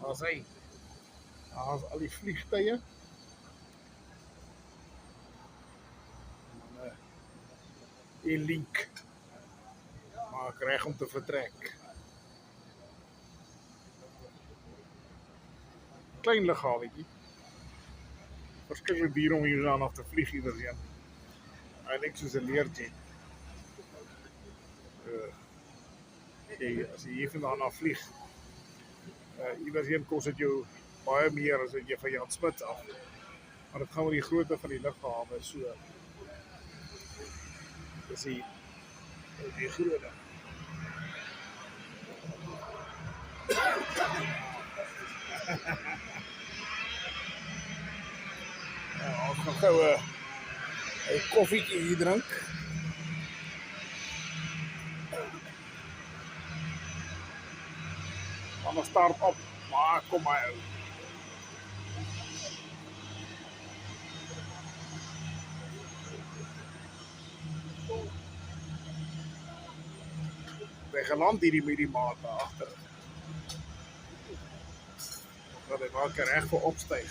Daar's hy. Daar's al die vliegtye. Die link maak reg om te vertrek. Klein liggaametjie. Verskeie diere om hier aan af te vlieg iedereen. Eintlik soos 'n leerjet. As jy hier vandaan af vlieg, iedereen kos dit jou baie meer as wat jy van Jan Smuts af. Maar dit gaan oor die grootte van die lughawe so. Dis die grootte. Ons gaan gou 'n koffietjie hier drink. Dan start op. Maar kom maar ou. Wij geland hierdie met die maat daar agter. Dat hy maak reg vir opstyg.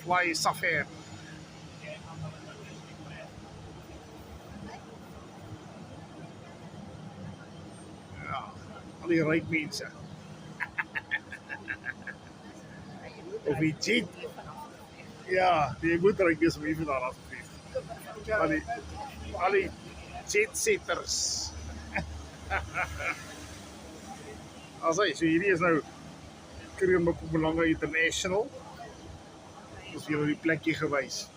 Fly Safari. Ja, al die ryk mense. Of die jet. Ja, jy moet ryk wees om hier vandaan af te vlieg. Al die jetsetters. As hy, so hierdie is nou Kruger Mpumalanga International. Ons het julle die plekjie gewys.